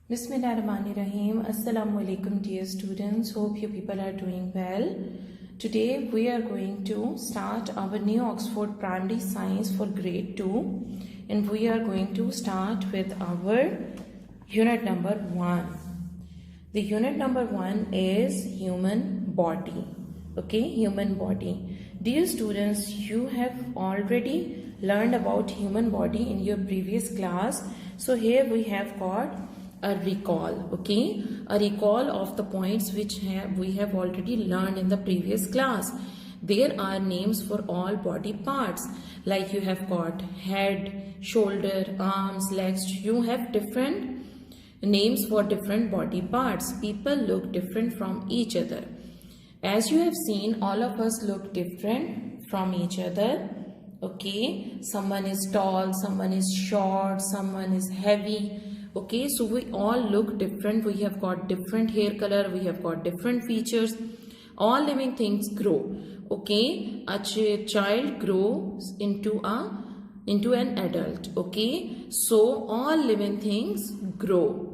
Bismillahirrahmanirrahim. Assalamu alaikum dear students. Hope you people are doing well. Today we are going to start our new Oxford Primary Science for grade 2 and we are going to start with our unit number 1. The unit number 1 is human body. Okay, human body. Dear students, you have already learned about human body in your previous class. So here we have got a recall, okay, a recall of the points which we have already learned in the previous class. There are names for all body parts, like you have got head, shoulder, arms, legs. You have different names for different body parts. People look different from each other. As you have seen, all of us look different from each other. Okay, someone is tall, someone is short, someone is heavy. Okay, so we all look different. We have got different hair color, we have got different features. All living things grow. Okay, a child grows into an adult. Okay, so all living things grow.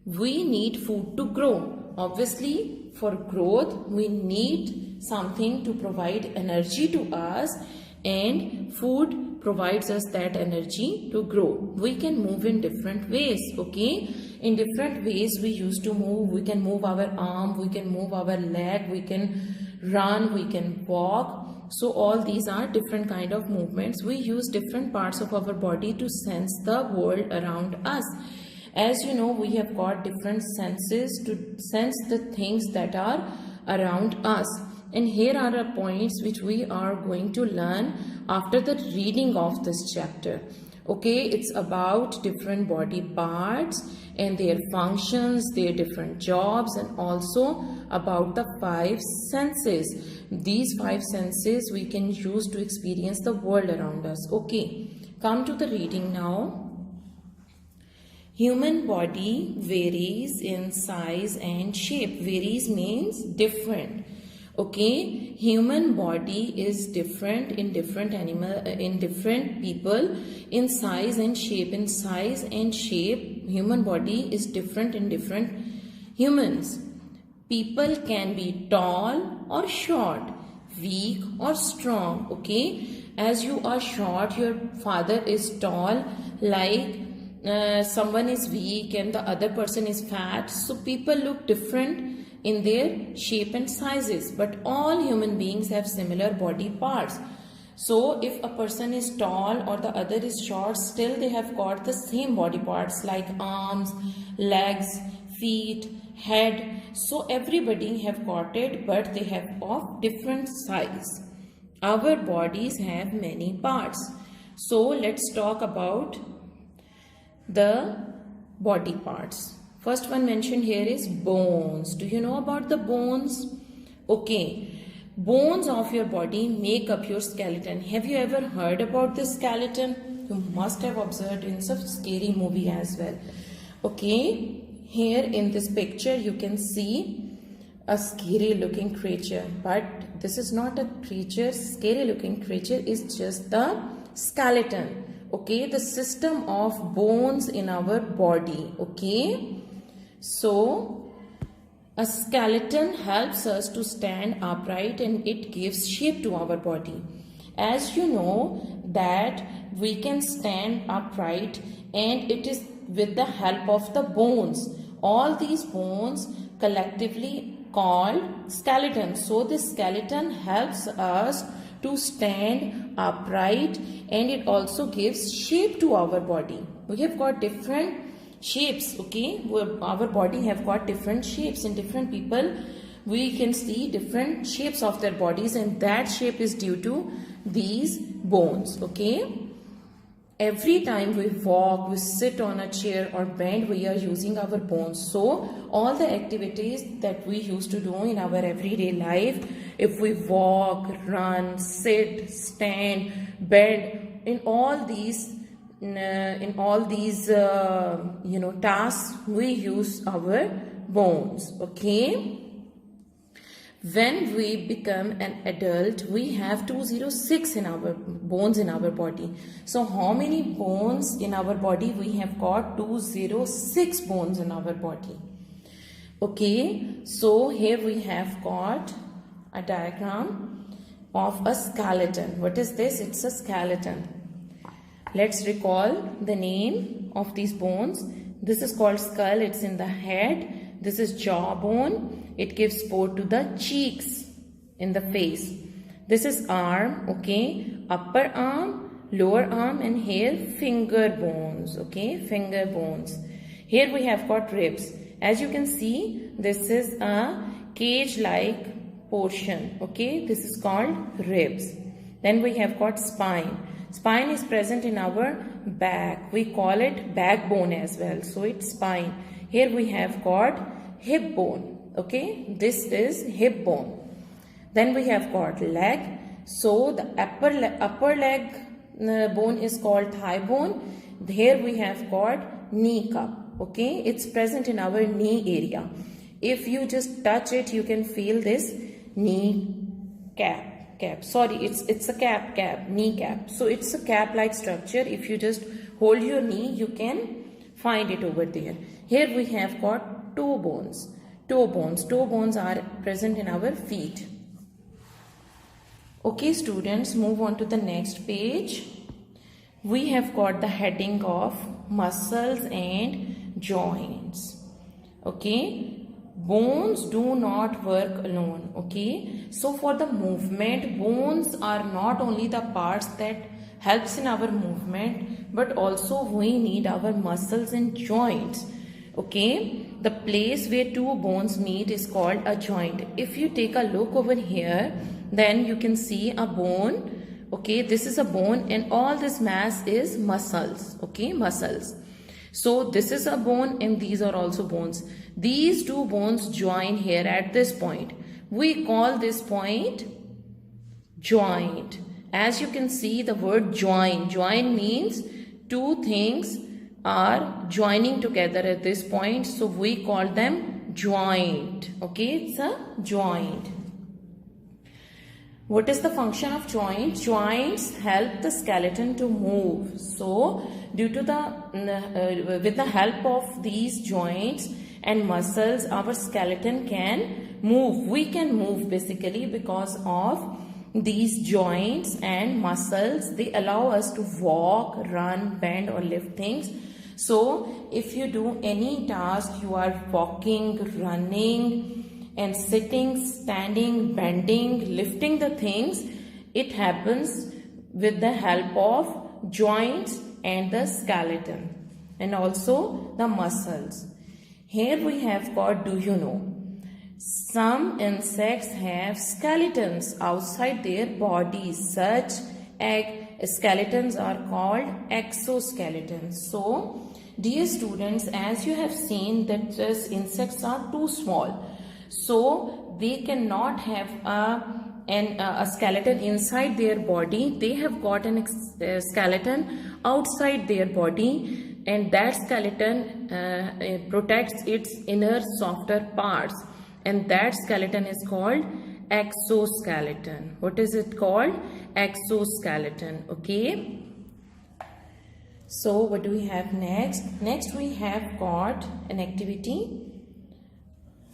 We need food to grow. Obviously, for growth, we need something to provide energy to us, and food provides us that energy to grow. We can move in different ways. Okay, in different ways we used to move. We can move our arm, we can move our leg, we can run, we can walk. So all these are different kind of movements. We use different parts of our body to sense the world around us. As you know, we have got different senses to sense the things that are around us. And here are the points which we are going to learn after the reading of this chapter. Okay, it's about different body parts and their functions, their different jobs, and also about the 5 senses. These 5 senses we can use to experience the world around us. Okay, come to the reading now. Human body varies in size and shape. Varies means different. Okay, human body is different in different people in size and shape. In size and shape, human body is different in different humans. People can be tall or short, weak or strong. Okay, as you are short, your father is tall, like someone is weak and the other person is fat. So people look different in their shape and sizes, but all human beings have similar body parts. So if a person is tall or the other is short, still they have got the same body parts like arms, legs, feet, head. So everybody have got it, but they have of different size. Our bodies have many parts. So let's talk about the body parts. First one mentioned here is bones. Do you know about the bones? Okay, bones of your body make up your skeleton. Have you ever heard about this skeleton? You must have observed in some scary movie as well. Okay, here in this picture you can see a scary looking creature, but this is not a creature. Scary looking creature is just the skeleton. Okay, the system of bones in our body. Okay, so a skeleton helps us to stand upright and it gives shape to our body. As you know that we can stand upright, and it is with the help of the bones. All these bones collectively called skeleton. So this skeleton helps us to stand upright, and it also gives shape to our body. We have got different shapes. Okay, our body have got different shapes. In different people we can see different shapes of their bodies, and that shape is due to these bones. Okay, every time we walk, we sit on a chair or bend, we are using our bones. So all the activities that we used to do in our everyday life, if we walk, run, sit, stand, bend, in all these tasks we use our bones. Okay, When we become an adult, we have 206 in our bones in our body. So how many bones in our body? We have got 206 bones in our body. Okay, so here we have got a diagram of a skeleton. What is this? It's a skeleton. Let's recall the name of these bones. This is called skull. It's in the head. This is jawbone. It gives support to the cheeks in the face. This is arm, okay, upper arm, lower arm, and here finger bones, okay, finger bones. Here we have got ribs. As you can see, this is a cage-like portion, okay, this is called ribs. Then we have got spine. Spine is present in our back. We call it backbone as well. So it's spine. Here we have got hip bone. Okay, this is hip bone. Then we have got leg. So the upper leg bone is called thigh bone. Here we have got knee cup. Okay, it's present in our knee area. If you just touch it, you can feel this knee cap. Sorry, it's a cap, knee cap. So it's a cap like structure. If you just hold your knee, you can find it over there. Here we have got toe bones. Toe bones are present in our feet. Okay, students, move on to the next page. We have got the heading of muscles and joints. Okay, bones do not work alone. Okay, so for the movement, bones are not only the parts that helps in our movement, but also we need our muscles and joints. Okay, the place where two bones meet is called a joint. If you take a look over here, then you can see a bone. Okay, this is a bone and all this mass is muscles. Okay, muscles. So this is a bone and these are also bones. These two bones join here at this point. We call this point joint. As you can see, the word join. Join means two things are joining together at this point, so we call them joint. Okay, it's a joint. What is the function of joints? Joints help the skeleton to move. So due to with the help of these joints and muscles, our skeleton can move. We can move basically because of these joints and muscles. They allow us to walk, run, bend or lift things. So if you do any task, you are walking, running and sitting, standing, bending, lifting the things, it happens with the help of joints and the skeleton and also the muscles. Here we have got, do you know, some insects have skeletons outside their bodies. Such skeletons are called exoskeletons. So dear students, as you have seen that these insects are too small, so they cannot have a skeleton inside their body. They have got a skeleton outside their body, and that skeleton protects its inner softer parts, and that skeleton is called exoskeleton. What is it called? Exoskeleton. Okay. So what do we have next? Next we have got an activity.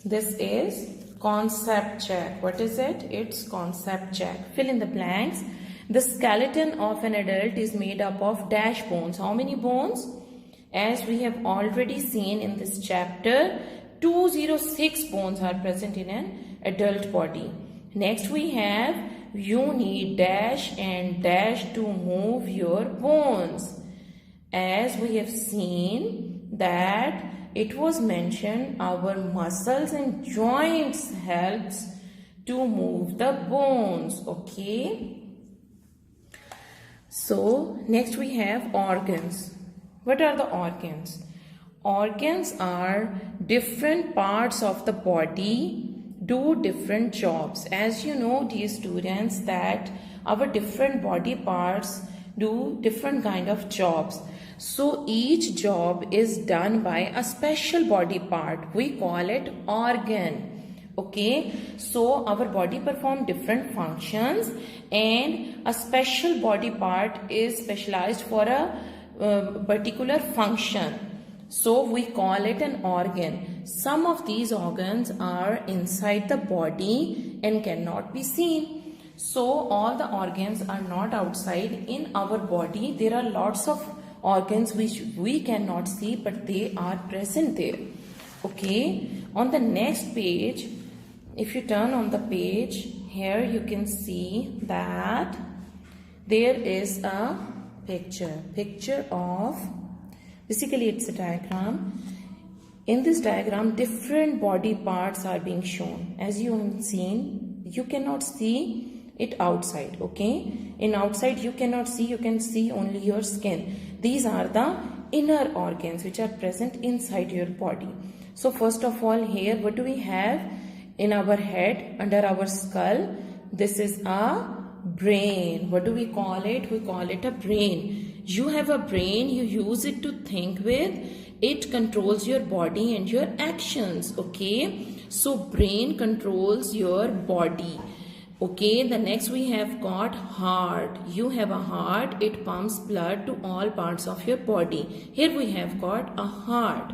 This is concept check. What is it? It's concept check. Fill in the blanks. The skeleton of an adult is made up of dash bones. How many bones? As we have already seen in this chapter, 206 bones are present in an adult body. Next we have, you need dash and dash to move your bones. As we have seen that it was mentioned, our muscles and joints helps to move the bones. Okay. So next we have organs. What are the organs? Organs are different parts of the body do different jobs. As you know, dear students, that our different body parts do different kind of jobs. So each job is done by a special body part. We call it organ. Okay, so our body perform different functions, and a special body part is specialized for a particular function. So we call it an organ. Some of these organs are inside the body and cannot be seen. So all the organs are not outside in our body. There are lots of organs which we cannot see, but they are present there. Okay, on the next page, if you turn on the page, here you can see that there is a picture of, basically it's a diagram. In this diagram, different body parts are being shown. As you have seen, you cannot see it outside. Okay, in outside you cannot see, you can see only your skin. These are the inner organs which are present inside your body. So first of all, here what do we have? In our head, under our skull, this is a brain. What do we call it? We call it a brain. You have a brain, you use it to think with. It controls your body and your actions. Okay, so brain controls your body. Okay, the next we have got heart. You have a heart, it pumps blood to all parts of your body. Here we have got a heart.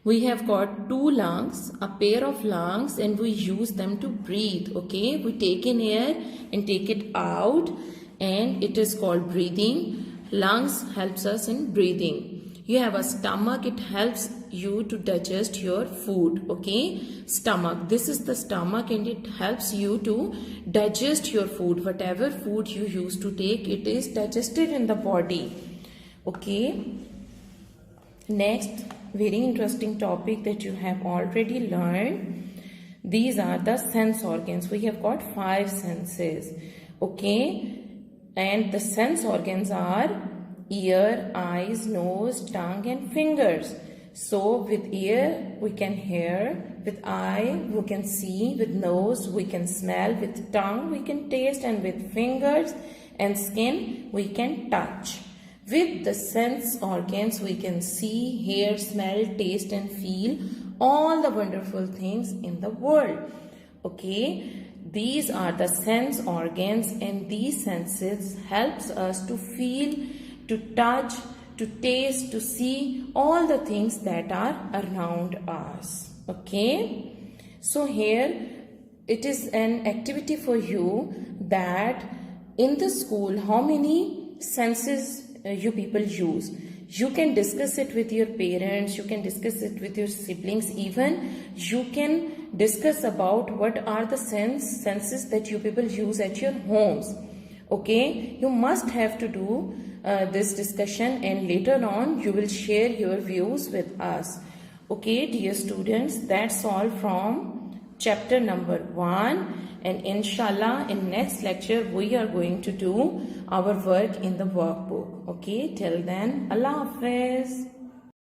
We have got two lungs, a pair of lungs, and we use them to breathe. Okay, we take in air and take it out, and it is called breathing. Lungs helps us in breathing. You have a stomach, it helps you to digest your food. Okay, stomach, this is the stomach, and it helps you to digest your food. Whatever food you used to take, it is digested in the body. Okay, next, very interesting topic that you have already learned. These are the sense organs. We have got 5 senses. Okay, and the sense organs are ear, eyes, nose, tongue and fingers. So with ear we can hear, with eye we can see, with nose we can smell, with tongue we can taste, and with fingers and skin we can touch. With the sense organs we can see, hear, smell, taste and feel all the wonderful things in the world. Okay, these are the sense organs, and these senses helps us to feel, to touch, to taste, to see all the things that are around us. Okay, so here it is an activity for you that in the school how many senses you people use. You can discuss it with your parents, you can discuss it with your siblings, even you can discuss about what are the senses that you people use at your homes. Okay, you must have to do this discussion, and later on you will share your views with us. Okay, dear students, that's all from chapter number 1, and inshallah in next lecture we are going to do our work in the workbook. Okay, till then, Allah Hafiz.